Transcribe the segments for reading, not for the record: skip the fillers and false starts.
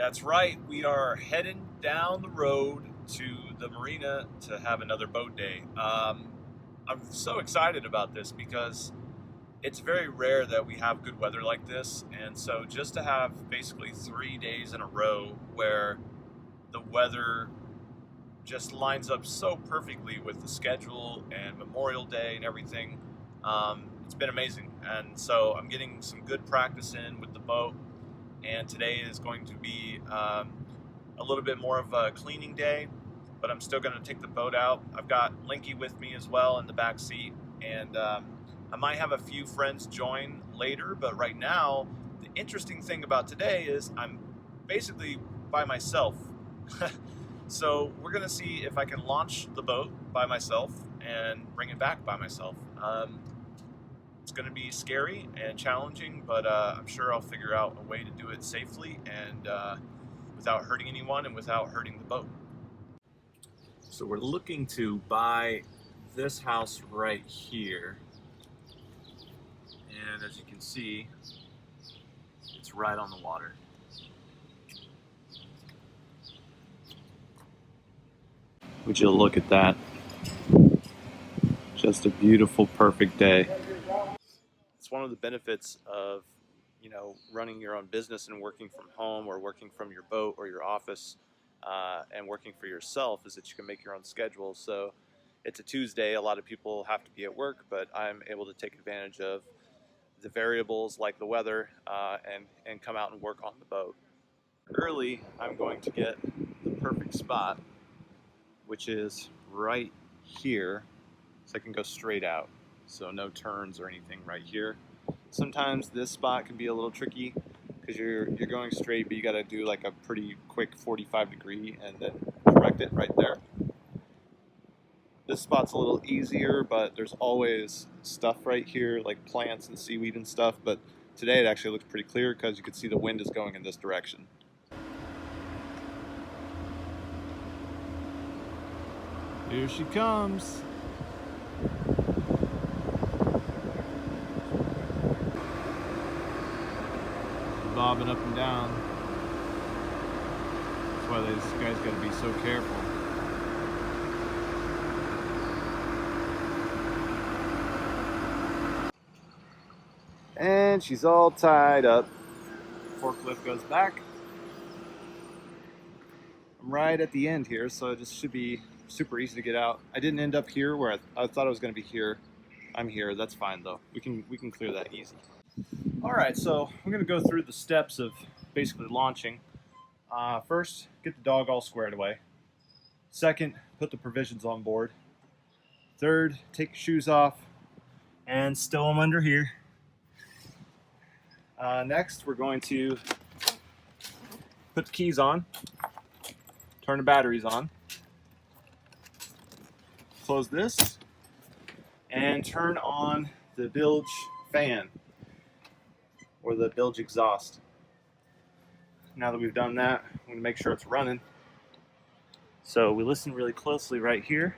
That's right, we are heading down the road to the marina to have another boat day. I'm so excited about this because it's very rare that we have good weather like this, and so just to have basically 3 days in a row where the weather just lines up so perfectly with the schedule and Memorial Day and everything, it's been amazing. And so I'm getting some good practice in with the boat, and today is going to be a little bit more of a cleaning day, but I'm still going to take the boat out. I've got Linky with me as well in the back seat, and I might have a few friends join later, but right now the interesting thing about today is I'm basically by myself. So we're going to see if I can launch the boat by myself and bring it back by myself. It's going to be scary and challenging, but I'm sure I'll figure out a way to do it safely and without hurting anyone and without hurting the boat. So we're looking to buy this house right here. And as you can see, it's right on the water. Would you look at that? Just a beautiful, perfect day. It's one of the benefits of, running your own business and working from home or working from your boat or your office and working for yourself is that you can make your own schedule. So it's a Tuesday. A lot of people have to be at work, but I'm able to take advantage of the variables like the weather and come out and work on the boat. Early, I'm going to get the perfect spot, which is right here, so I can go straight out. So no turns or anything right here. Sometimes this spot can be a little tricky because you're going straight, but you got to do like a pretty quick 45 degree and then correct it right there. This spot's a little easier, but there's always stuff right here like plants and seaweed and stuff, but today it actually looks pretty clear because you can see the wind is going in this direction. Here she comes. Bobbing up and down. That's why these guys got to be so careful. And she's all tied up. Forklift goes back. I'm right at the end here, so it just should be super easy to get out. I didn't end up here where I thought I was going to be here. I'm here. That's fine though. We can clear that easy. All right, so I'm going to go through the steps of basically launching. First, get the dog all squared away. Second, put the provisions on board. Third, take your shoes off and stow them under here. Next, we're going to put the keys on, turn the batteries on, close this, and turn on the bilge fan, or the bilge exhaust. Now that we've done that, I'm going to make sure it's running. So we listen really closely right here.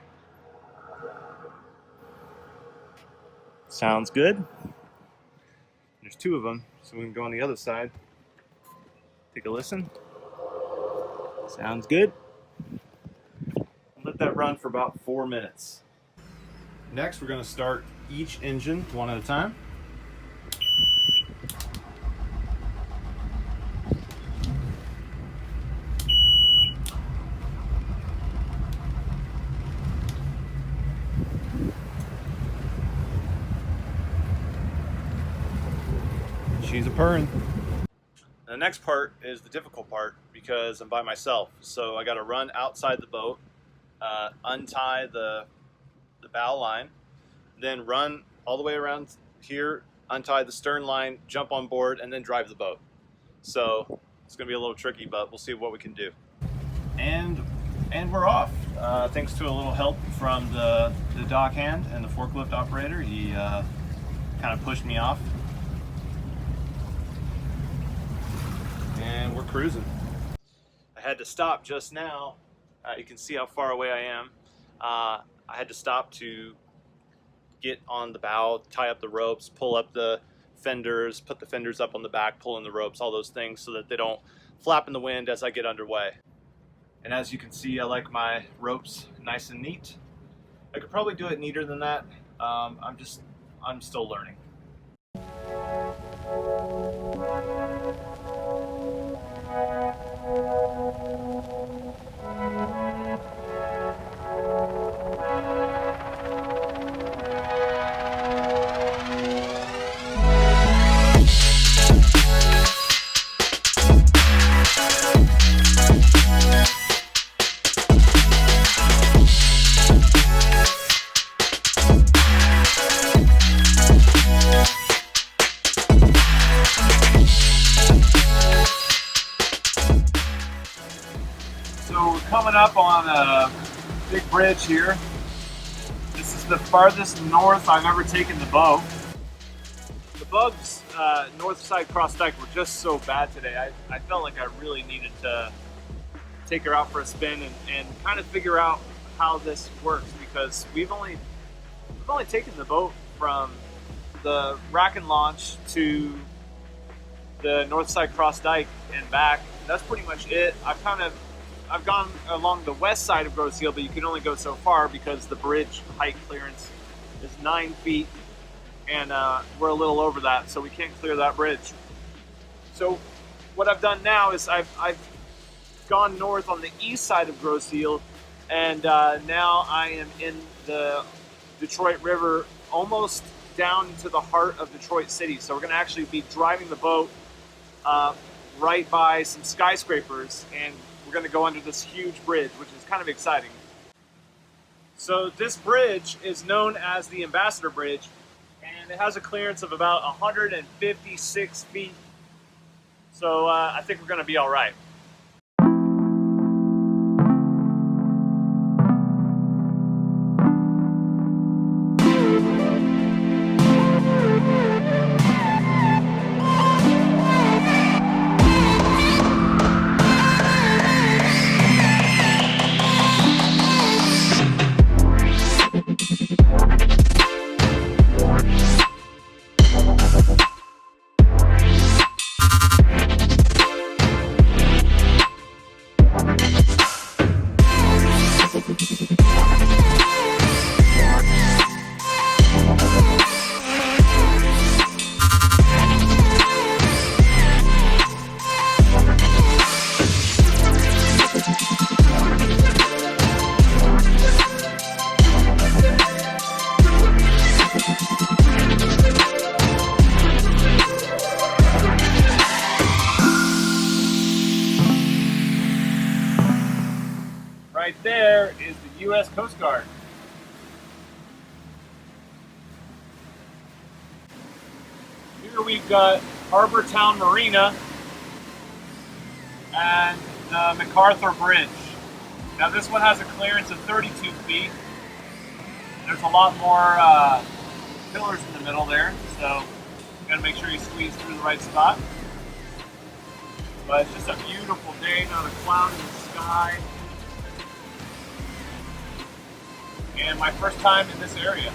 Sounds good. There's two of them, so we can go on the other side. Take a listen. Sounds good. Let that run for about 4 minutes. Next, we're going to start each engine one at a time. She's a purring. The next part is the difficult part because I'm by myself. So I got to run outside the boat, untie the bow line, then run all the way around here, untie the stern line, jump on board, and then drive the boat. So it's going to be a little tricky, but we'll see what we can do. And we're off. Thanks to a little help from the dock hand and the forklift operator. He kind of pushed me off. And we're cruising. I had to stop just now. You can see how far away I am. I had to stop to get on the bow, tie up the ropes, pull up the fenders, put the fenders up on the back, pulling the ropes, all those things so that they don't flap in the wind as I get underway. And as you can see, I like my ropes nice and neat. I could probably do it neater than that. I'm still learning. So we're coming up on a big bridge here. This is the farthest north I've ever taken the boat. The bugs north side cross dike were just so bad today. I felt like I really needed to take her out for a spin and kind of figure out how this works, because we've only taken the boat from the rack and launch to the north side cross dike and back. That's pretty much it. I've gone along the west side of Grosse Ile, but you can only go so far because the bridge height clearance is 9 feet, and we're a little over that, so we can't clear that bridge. So what I've done now is I've gone north on the east side of Grosse Ile, and now I am in the Detroit River, almost down to the heart of Detroit City. So we're going to actually be driving the boat right by some skyscrapers, and we're going to go under this huge bridge, which is kind of exciting. So this bridge is known as the Ambassador Bridge, and it has a clearance of about 156 feet. So I think we're going to be all right. Right there is the U.S. Coast Guard. Here we've got Harbor Town Marina and the McArthur Bridge. Now this one has a clearance of 32 feet. There's a lot more pillars in the middle there, so you gotta make sure you squeeze through the right spot. But it's just a beautiful day, not a cloud in the sky. And my first time in this area.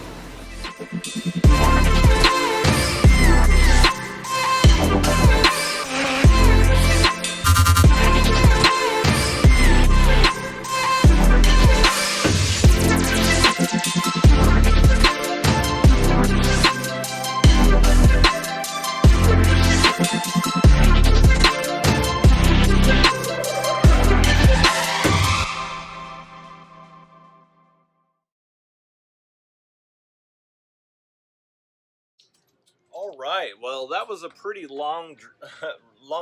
All right, well, that was a pretty long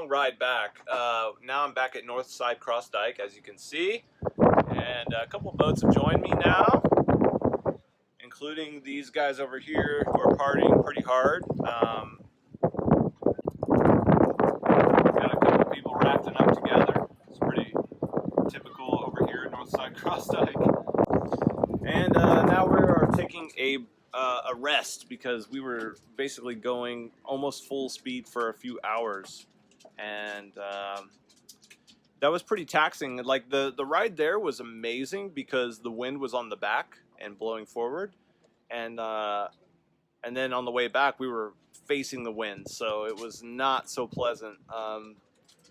ride back. Now I'm back at North Side Cross Dike, as you can see, and a couple of boats have joined me now, including these guys over here who are partying pretty hard. Got a couple of people rafting up together. It's pretty typical over here at North Side Cross Dike. And now we are taking a rest because we were basically going almost full speed for a few hours, and that was pretty taxing. Like the ride there was amazing because the wind was on the back and blowing forward, and then on the way back we were facing the wind, so it was not so pleasant.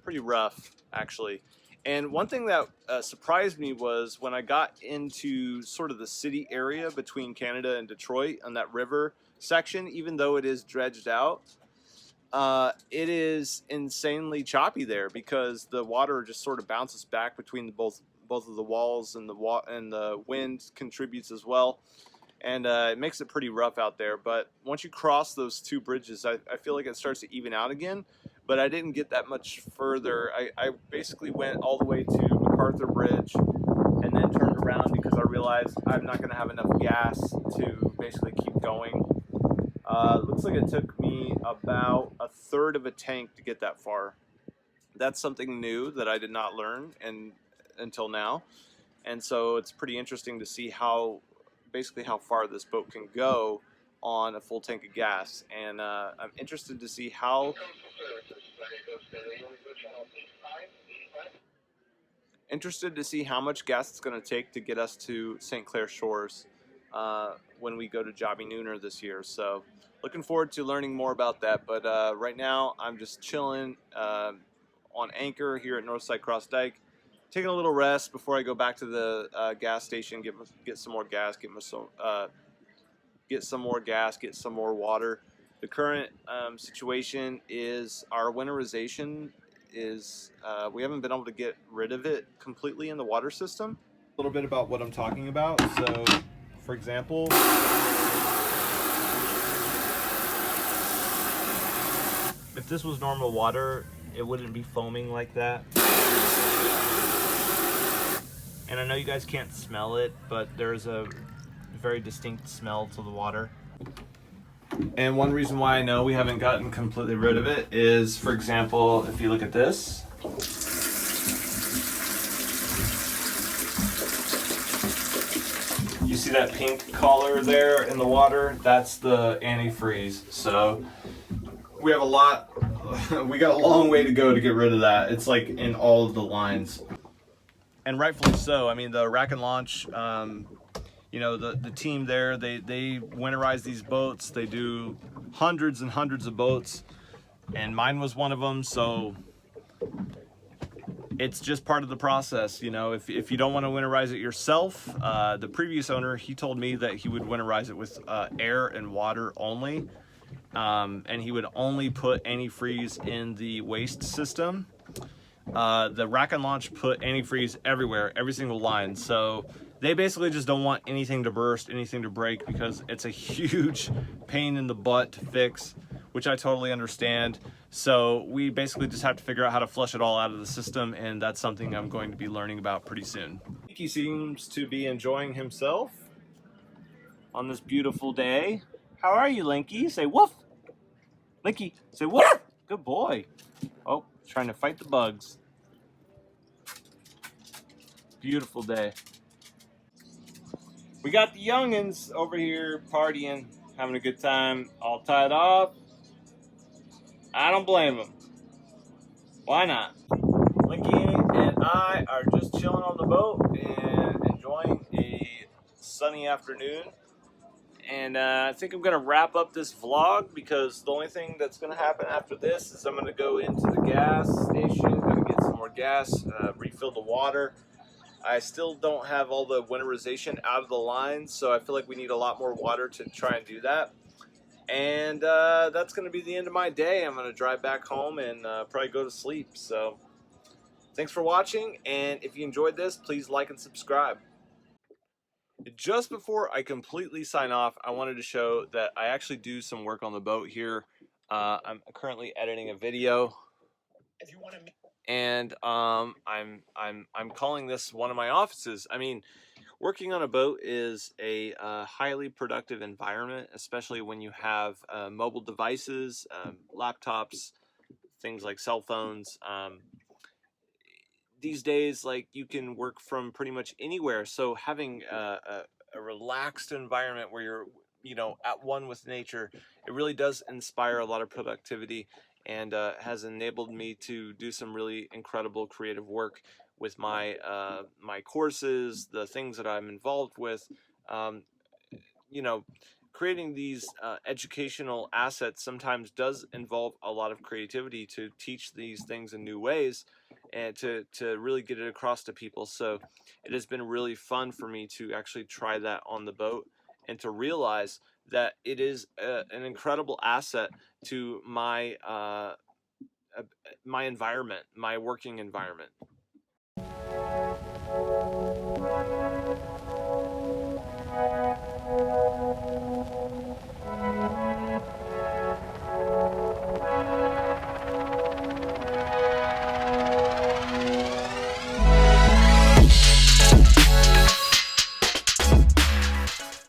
Pretty rough, actually. And one thing that surprised me was when I got into sort of the city area between Canada and Detroit on that river section, even though it is dredged out, it is insanely choppy there because the water just sort of bounces back between both of the walls, and the wind contributes as well, and it makes it pretty rough out there. But once you cross those two bridges, I feel like it starts to even out again. But I didn't get that much further. I basically went all the way to McArthur Bridge and then turned around because I realized I'm not going to have enough gas to basically keep going. Looks like it took me about a third of a tank to get that far. That's something new that I did not learn until now. And so it's pretty interesting to see basically how far this boat can go on a full tank of gas. And I'm interested to see how much gas it's going to take to get us to St. Clair Shores when we go to Jobby Nooner this year. So looking forward to learning more about that. But right now I'm just chilling on anchor here at Northside Cross Dyke, taking a little rest before I go back to the gas station, get some more gas, get some more gas, get some more water. The current situation is our winterization is we haven't been able to get rid of it completely in the water system. A little bit about what I'm talking about. So, for example, if this was normal water, it wouldn't be foaming like that. And I know you guys can't smell it, but there's a very distinct smell to the water. And one reason why I know we haven't gotten completely rid of it is, for example, if you look at this. You see that pink color there in the water? That's the antifreeze. So we have we got a long way to go to get rid of that. It's like in all of the lines. And rightfully so. I mean, the Rack and Launch, you know, the team there, they winterize these boats. They do hundreds and hundreds of boats, and mine was one of them. So it's just part of the process. You know, if you don't want to winterize it yourself, the previous owner, he told me that he would winterize it with air and water only, and he would only put antifreeze in the waste system. The Rack and Launch put antifreeze everywhere, every single line. So they basically just don't want anything to burst, anything to break, because it's a huge pain in the butt to fix, which I totally understand. So we basically just have to figure out how to flush it all out of the system, and that's something I'm going to be learning about pretty soon. He seems to be enjoying himself on this beautiful day. How are you, Linky? Say woof. Linky, say woof. Good boy. Oh, trying to fight the bugs. Beautiful day. We got the youngins over here partying, having a good time, all tied off. I don't blame them. Why not? Linky and I are just chilling on the boat and enjoying a sunny afternoon. And I think I'm going to wrap up this vlog because the only thing that's going to happen after this is I'm going to go into the gas station, going to get some more gas, refill the water. I still don't have all the winterization out of the line, so I feel like we need a lot more water to try and do that. And that's going to be the end of my day. I'm going to drive back home and probably go to sleep. So thanks for watching, and if you enjoyed this, please like and subscribe. Just before I completely sign off, I wanted to show that I actually do some work on the boat here. I'm currently editing a video, and I'm calling this one of my offices. I mean, working on a boat is a highly productive environment, especially when you have mobile devices, laptops, things like cell phones. These days, like, you can work from pretty much anywhere. So having a relaxed environment where you're, you know, at one with nature, it really does inspire a lot of productivity, and has enabled me to do some really incredible creative work with my my courses, the things that I'm involved with. You know, creating these educational assets sometimes does involve a lot of creativity to teach these things in new ways and to really get it across to people. So it has been really fun for me to actually try that on the boat and to realize that it is an incredible asset to my my environment, my working environment.